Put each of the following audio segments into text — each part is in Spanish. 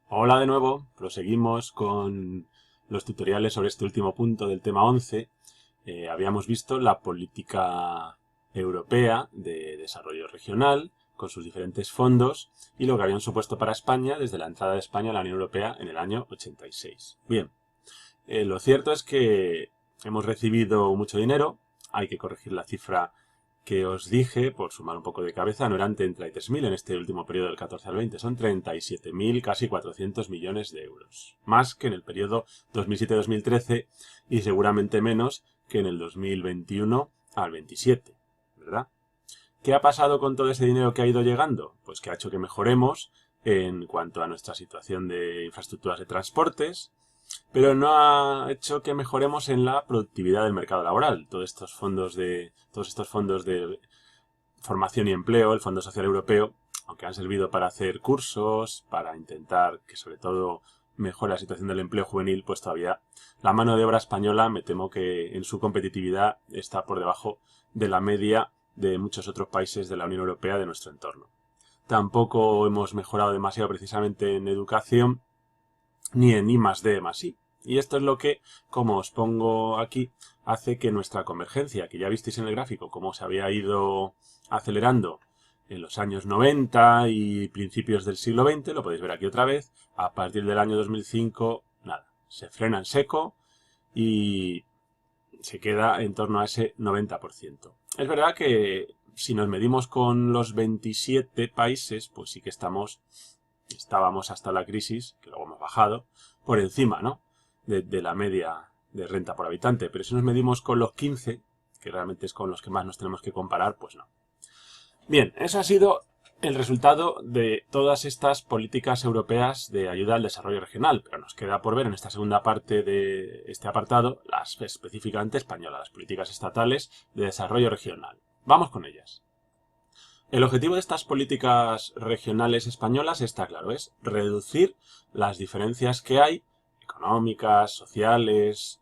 Hola de nuevo, proseguimos con los tutoriales sobre este último punto del tema 11. Habíamos visto la política europea de desarrollo regional con sus diferentes fondos y lo que habían supuesto para España desde la entrada de España a la Unión Europea en el año 86. Bien, lo cierto es que hemos recibido mucho dinero, hay que corregir la cifra que os dije, por sumar un poco de cabeza, no eran 33.000 en este último periodo del 14 al 20, son 37.000, casi 400 millones de euros. Más que en el periodo 2007-2013 y seguramente menos que en el 2021 al 27, ¿verdad? ¿Qué ha pasado con todo ese dinero que ha ido llegando? Pues que ha hecho que mejoremos en cuanto a nuestra situación de infraestructuras de transportes, pero no ha hecho que mejoremos en la productividad del mercado laboral. Todos estos fondos de formación y empleo, el Fondo Social Europeo, aunque han servido para hacer cursos, para intentar que sobre todo mejore la situación del empleo juvenil, pues todavía la mano de obra española me temo que en su competitividad está por debajo de la media de muchos otros países de la Unión Europea de nuestro entorno. Tampoco hemos mejorado demasiado precisamente en educación, ni en I+D+I. Y esto es lo que, como os pongo aquí, hace que nuestra convergencia, que ya visteis en el gráfico cómo se había ido acelerando en los años 90 y principios del siglo XX, lo podéis ver aquí otra vez, a partir del año 2005, nada, se frena en seco y se queda en torno a ese 90%. Es verdad que si nos medimos con los 27 países, pues sí que estábamos hasta la crisis, que luego hemos bajado, por encima, ¿no?, de la media de renta por habitante. Pero si nos medimos con los 15, que realmente es con los que más nos tenemos que comparar, pues no. Bien, eso ha sido el resultado de todas estas políticas europeas de ayuda al desarrollo regional, pero nos queda por ver en esta segunda parte de este apartado las específicamente españolas, las políticas estatales de desarrollo regional. Vamos con ellas. El objetivo de estas políticas regionales españolas está claro, es reducir las diferencias que hay, económicas, sociales,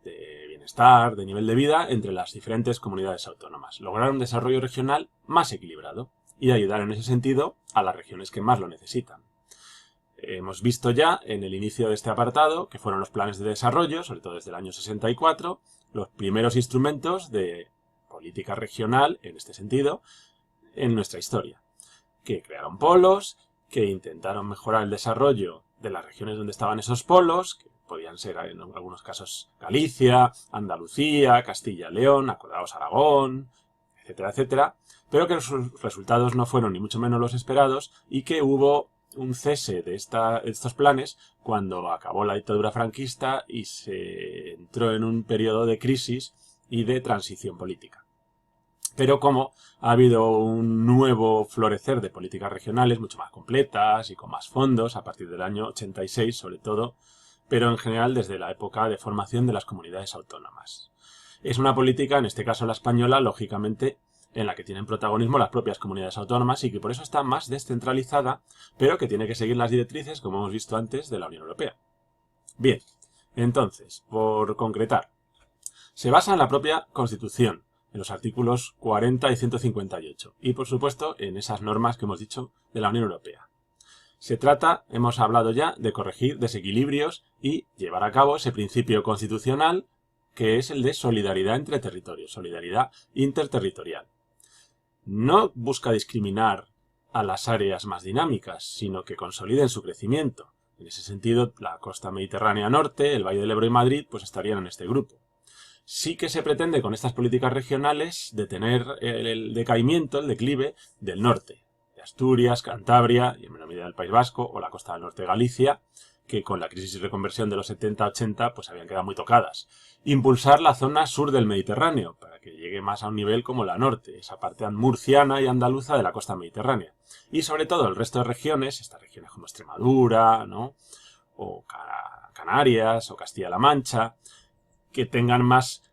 de bienestar, de nivel de vida, entre las diferentes comunidades autónomas. Lograr un desarrollo regional más equilibrado y ayudar en ese sentido a las regiones que más lo necesitan. Hemos visto ya en el inicio de este apartado que fueron los planes de desarrollo, sobre todo desde el año 64, los primeros instrumentos de política regional, en este sentido, en nuestra historia, que crearon polos, que intentaron mejorar el desarrollo de las regiones donde estaban esos polos, que podían ser en algunos casos Galicia, Andalucía, Castilla-León, acordaos Aragón, etcétera, etcétera, pero que los resultados no fueron ni mucho menos los esperados y que hubo un cese de estos planes cuando acabó la dictadura franquista y se entró en un periodo de crisis y de transición política. Pero como ha habido un nuevo florecer de políticas regionales mucho más completas y con más fondos a partir del año 86 sobre todo, pero en general desde la época de formación de las comunidades autónomas. Es una política, en este caso la española, lógicamente, en la que tienen protagonismo las propias comunidades autónomas y que por eso está más descentralizada, pero que tiene que seguir las directrices, como hemos visto antes, de la Unión Europea. Bien, entonces, por concretar, se basa en la propia Constitución, en los artículos 40 y 158, y por supuesto en esas normas que hemos dicho de la Unión Europea. Se trata, hemos hablado ya, de corregir desequilibrios y llevar a cabo ese principio constitucional que es el de solidaridad entre territorios, solidaridad interterritorial. No busca discriminar a las áreas más dinámicas, sino que consoliden su crecimiento. En ese sentido, la costa mediterránea norte, el Valle del Ebro y Madrid, pues estarían en este grupo. Sí que se pretende con estas políticas regionales detener el decaimiento, el declive del norte, de Asturias, Cantabria y en menor medida del País Vasco o la costa del norte de Galicia, que con la crisis y reconversión de los 70-80 pues habían quedado muy tocadas. Impulsar la zona sur del Mediterráneo para que llegue más a un nivel como la norte, esa parte murciana y andaluza de la costa mediterránea. Y sobre todo el resto de regiones, estas regiones como Extremadura, ¿no?, o Canarias o Castilla-La Mancha, que tengan más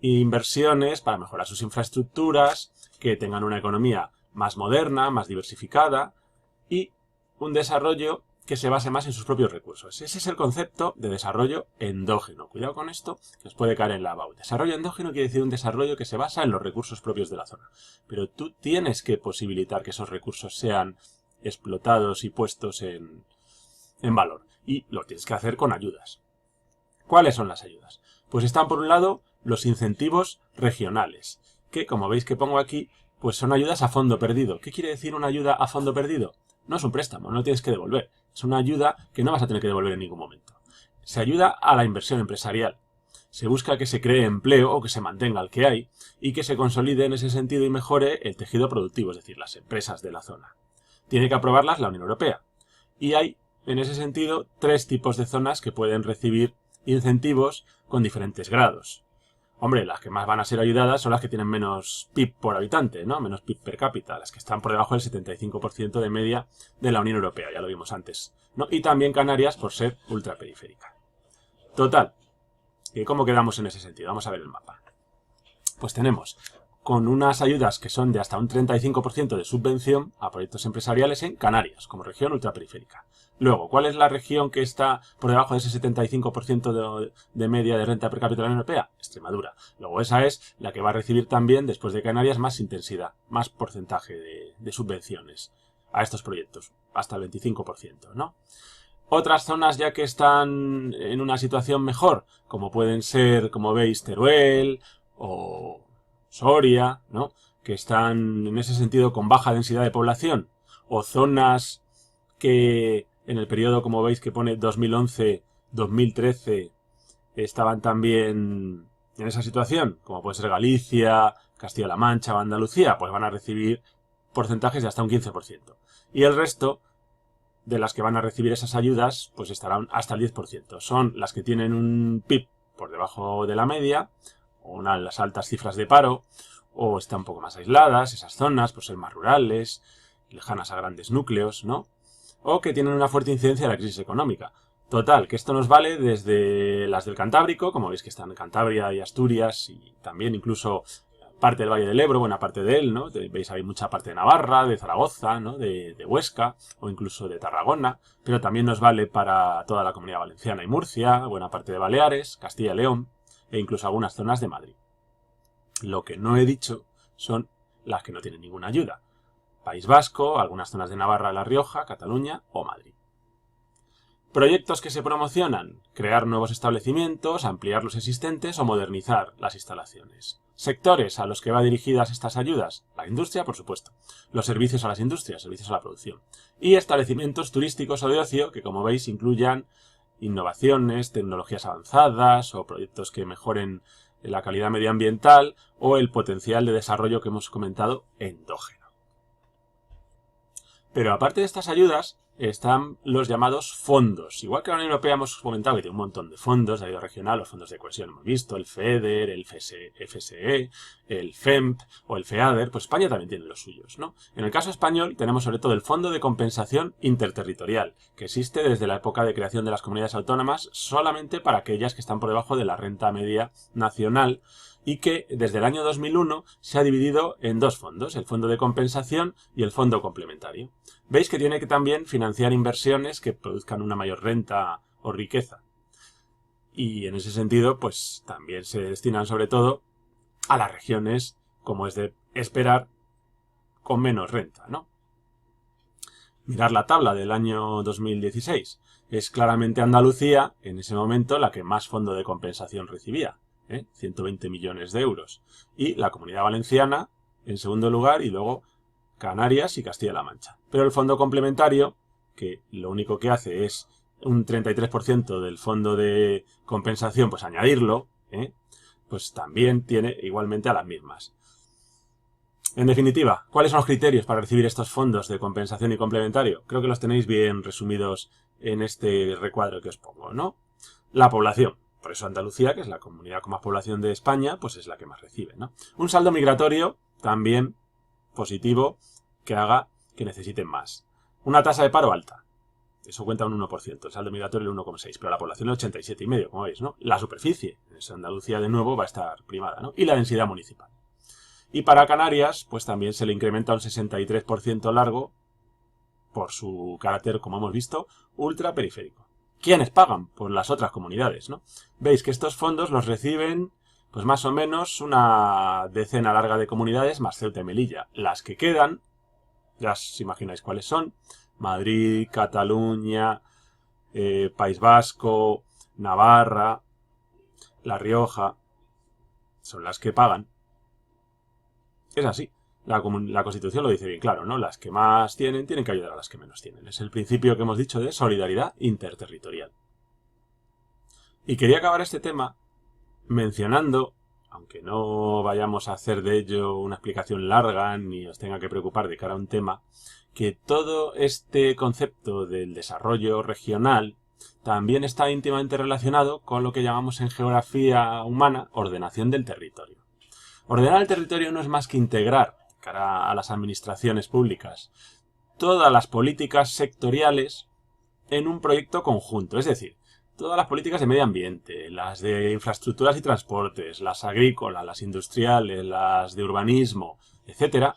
inversiones para mejorar sus infraestructuras, que tengan una economía más moderna, más diversificada y un desarrollo que se base más en sus propios recursos. Ese es el concepto de desarrollo endógeno. Cuidado con esto, que os puede caer en la BAU. Desarrollo endógeno quiere decir un desarrollo que se basa en los recursos propios de la zona. Pero tú tienes que posibilitar que esos recursos sean explotados y puestos en en valor. Y lo tienes que hacer con ayudas. ¿Cuáles son las ayudas? Pues están por un lado los incentivos regionales, que como veis que pongo aquí, pues son ayudas a fondo perdido. ¿Qué quiere decir una ayuda a fondo perdido? No es un préstamo, no lo tienes que devolver. Es una ayuda que no vas a tener que devolver en ningún momento. Se ayuda a la inversión empresarial. Se busca que se cree empleo o que se mantenga el que hay y que se consolide en ese sentido y mejore el tejido productivo, es decir, las empresas de la zona. Tiene que aprobarlas la Unión Europea. Y hay, en ese sentido, 3 tipos de zonas que pueden recibir incentivos con diferentes grados. Hombre, las que más van a ser ayudadas son las que tienen menos PIB por habitante, ¿no? Menos PIB per cápita, las que están por debajo del 75% de media de la Unión Europea, ya lo vimos antes, ¿no? Y también Canarias por ser ultraperiférica. Total, ¿cómo quedamos en ese sentido? Vamos a ver el mapa. Pues tenemos con unas ayudas que son de hasta un 35% de subvención a proyectos empresariales en Canarias, como región ultraperiférica. Luego, ¿cuál es la región que está por debajo de ese 75% de media de renta per cápita de la Unión Europea? Extremadura. Luego, esa es la que va a recibir también, después de Canarias, más intensidad, más porcentaje de subvenciones a estos proyectos, hasta el 25%, ¿no? Otras zonas ya que están en una situación mejor, como pueden ser, como veis, Teruel o Soria, ¿no? Que están en ese sentido con baja densidad de población, o zonas que en el periodo, como veis, que pone 2011-2013, estaban también en esa situación, como puede ser Galicia, Castilla-La Mancha o Andalucía, pues van a recibir porcentajes de hasta un 15%. Y el resto de las que van a recibir esas ayudas, pues estarán hasta el 10%. Son las que tienen un PIB por debajo de la media, o las altas cifras de paro, o están un poco más aisladas, esas zonas, por ser más rurales, lejanas a grandes núcleos, ¿no? O que tienen una fuerte incidencia de la crisis económica. Total, que esto nos vale desde las del Cantábrico, como veis que están en Cantabria y Asturias, y también incluso parte del Valle del Ebro, buena parte de él, ¿no? Veis, hay mucha parte de Navarra, de Zaragoza, ¿no? De Huesca, o incluso de Tarragona, pero también nos vale para toda la Comunidad Valenciana y Murcia, buena parte de Baleares, Castilla y León, e incluso algunas zonas de Madrid. Lo que no he dicho son las que no tienen ninguna ayuda. País Vasco, algunas zonas de Navarra, La Rioja, Cataluña o Madrid. Proyectos que se promocionan: crear nuevos establecimientos, ampliar los existentes o modernizar las instalaciones. Sectores a los que va dirigidas estas ayudas: la industria, por supuesto, los servicios a las industrias, servicios a la producción, y establecimientos turísticos o de ocio que, como veis, incluyan innovaciones, tecnologías avanzadas o proyectos que mejoren la calidad medioambiental o el potencial de desarrollo que hemos comentado endógeno. Pero aparte de estas ayudas, están los llamados fondos. Igual que la Unión Europea hemos comentado que tiene un montón de fondos de ayuda regional, los fondos de cohesión hemos visto, el FEDER, el FSE, el FEMP o el FEADER, pues España también tiene los suyos, ¿no? En el caso español tenemos sobre todo el Fondo de Compensación Interterritorial, que existe desde la época de creación de las comunidades autónomas solamente para aquellas que están por debajo de la renta media nacional, y que desde el año 2001 se ha dividido en 2 fondos, el Fondo de Compensación y el Fondo Complementario. Veis que tiene que también financiar inversiones que produzcan una mayor renta o riqueza. Y en ese sentido, pues también se destinan sobre todo a las regiones, como es de esperar, con menos renta, ¿no? Mirar la tabla del año 2016. Es claramente Andalucía, en ese momento, la que más fondo de compensación recibía. 120 millones de euros. Y la Comunidad Valenciana en segundo lugar y luego Canarias y Castilla-La Mancha. Pero el fondo complementario, que lo único que hace es un 33% del fondo de compensación, pues añadirlo, pues también tiene igualmente a las mismas. En definitiva, ¿cuáles son los criterios para recibir estos fondos de compensación y complementario? Creo que los tenéis bien resumidos en este recuadro que os pongo, ¿no? La población. Por eso Andalucía, que es la comunidad con más población de España, pues es la que más recibe, ¿no? Un saldo migratorio también positivo que haga que necesiten más. Una tasa de paro alta. Eso cuenta un 1%. El saldo migratorio el 1,6%. Pero la población el 87,5%, como veis, ¿no? La superficie. En Andalucía, de nuevo, va a estar primada, ¿no? Y la densidad municipal. Y para Canarias, pues también se le incrementa un 63% largo por su carácter, como hemos visto, ultraperiférico. ¿Quiénes pagan? Pues las otras comunidades, ¿no? Veis que estos fondos los reciben, pues más o menos una decena larga de comunidades más Ceuta y Melilla. Las que quedan, ya os imagináis cuáles son: Madrid, Cataluña, País Vasco, Navarra, La Rioja, son las que pagan. Es así. La Constitución lo dice bien claro, ¿no? Las que más tienen que ayudar a las que menos tienen. Es el principio que hemos dicho de solidaridad interterritorial. Y quería acabar este tema mencionando, aunque no vayamos a hacer de ello una explicación larga ni os tenga que preocupar de cara a un tema, que todo este concepto del desarrollo regional también está íntimamente relacionado con lo que llamamos en geografía humana ordenación del territorio. Ordenar el territorio no es más que integrar, cara a las administraciones públicas, todas las políticas sectoriales en un proyecto conjunto, es decir, todas las políticas de medio ambiente, las de infraestructuras y transportes, las agrícolas, las industriales, las de urbanismo, etcétera,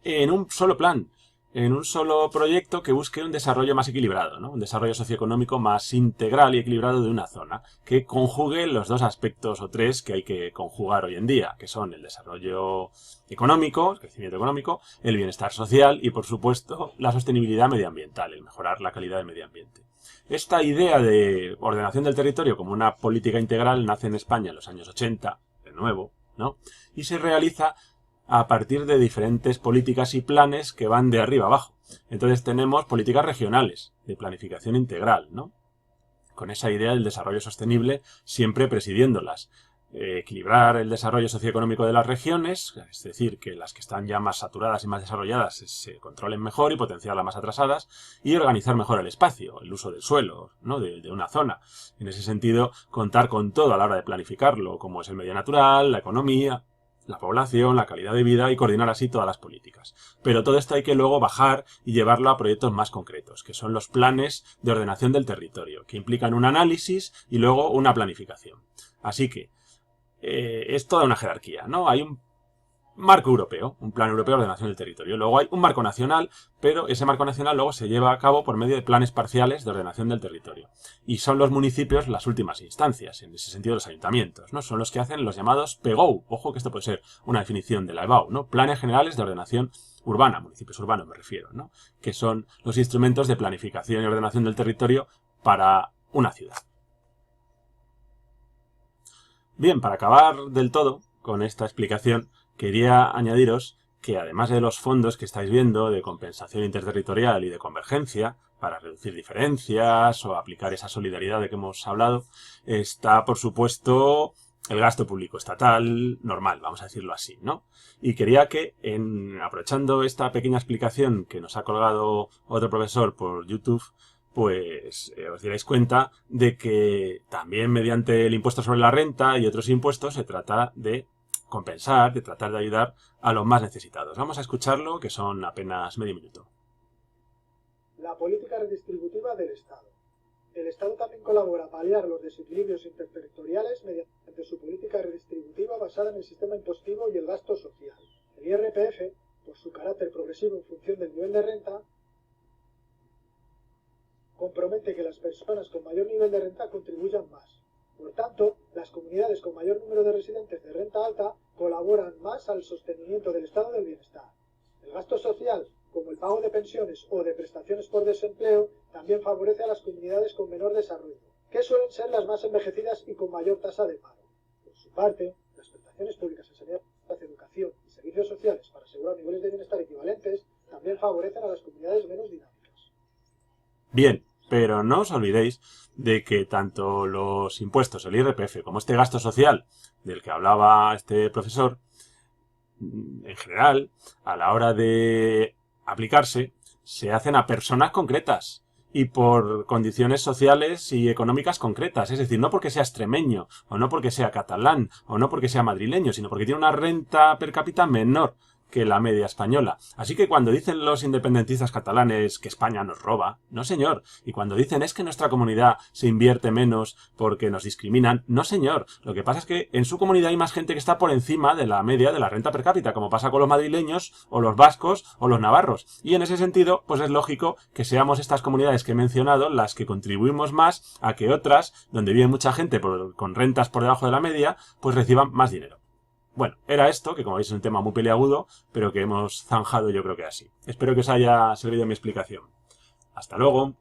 en un solo plan, en un solo proyecto que busque un desarrollo más equilibrado, ¿no? Un desarrollo socioeconómico más integral y equilibrado de una zona, que conjugue los dos aspectos o tres que hay que conjugar hoy en día, que son el desarrollo económico, el crecimiento económico, el bienestar social y, por supuesto, la sostenibilidad medioambiental, el mejorar la calidad del medio ambiente. Esta idea de ordenación del territorio como una política integral nace en España en los años 80, de nuevo, ¿no? Y se realiza a partir de diferentes políticas y planes que van de arriba abajo. Entonces tenemos políticas regionales, de planificación integral, ¿no? Con esa idea del desarrollo sostenible siempre presidiéndolas. Equilibrar el desarrollo socioeconómico de las regiones, es decir, que las que están ya más saturadas y más desarrolladas se controlen mejor y potenciar las más atrasadas, y organizar mejor el espacio, el uso del suelo, ¿no? de una zona. En ese sentido, contar con todo a la hora de planificarlo, como es el medio natural, la economía, la población, la calidad de vida y coordinar así todas las políticas. Pero todo esto hay que luego bajar y llevarlo a proyectos más concretos, que son los planes de ordenación del territorio, que implican un análisis y luego una planificación. Así que es toda una jerarquía, ¿no? Hay un marco europeo, un plan europeo de ordenación del territorio. Luego hay un marco nacional, pero ese marco nacional luego se lleva a cabo por medio de planes parciales de ordenación del territorio. Y son los municipios las últimas instancias, en ese sentido los ayuntamientos, ¿no? Son los que hacen los llamados PGO. Ojo que esto puede ser una definición de la EBAU, ¿no? Planes Generales de Ordenación Urbana, municipios urbanos me refiero, ¿no? Que son los instrumentos de planificación y ordenación del territorio para una ciudad. Bien, para acabar del todo con esta explicación, quería añadiros que además de los fondos que estáis viendo de compensación interterritorial y de convergencia, para reducir diferencias o aplicar esa solidaridad de que hemos hablado, está, por supuesto, el gasto público estatal normal, vamos a decirlo así, ¿no? Y quería que, aprovechando esta pequeña explicación que nos ha colgado otro profesor por YouTube, pues os daréis cuenta de que también mediante el impuesto sobre la renta y otros impuestos se trata de compensar, de tratar de ayudar a los más necesitados. Vamos a escucharlo, que son apenas medio minuto. La política redistributiva del Estado. El Estado también colabora a paliar los desequilibrios interterritoriales mediante su política redistributiva basada en el sistema impositivo y el gasto social. El IRPF, por su carácter progresivo en función del nivel de renta, compromete que las personas con mayor nivel de renta contribuyan más. Por tanto, las comunidades con mayor número de residentes de renta alta colaboran más al sostenimiento del estado del bienestar. El gasto social, como el pago de pensiones o de prestaciones por desempleo, también favorece a las comunidades con menor desarrollo, que suelen ser las más envejecidas y con mayor tasa de paro. Por su parte, las prestaciones públicas en sanidad, educación y servicios sociales para asegurar niveles de bienestar equivalentes también favorecen a las comunidades menos dinámicas. Bien, pero no os olvidéis de que tanto los impuestos, el IRPF, como este gasto social del que hablaba este profesor, en general, a la hora de aplicarse, se hacen a personas concretas y por condiciones sociales y económicas concretas. Es decir, no porque sea extremeño, o no porque sea catalán, o no porque sea madrileño, sino porque tiene una renta per cápita menor que la media española. Así que cuando dicen los independentistas catalanes que España nos roba, no señor. Y cuando dicen es que nuestra comunidad se invierte menos porque nos discriminan, no señor. Lo que pasa es que en su comunidad hay más gente que está por encima de la media de la renta per cápita, como pasa con los madrileños, o los vascos, o los navarros. Y en ese sentido, pues es lógico que seamos estas comunidades que he mencionado las que contribuimos más a que otras, donde vive mucha gente con rentas por debajo de la media, pues reciban más dinero. Bueno, era esto, que como veis es un tema muy peliagudo, pero que hemos zanjado yo creo que así. Espero que os haya servido mi explicación. Hasta luego.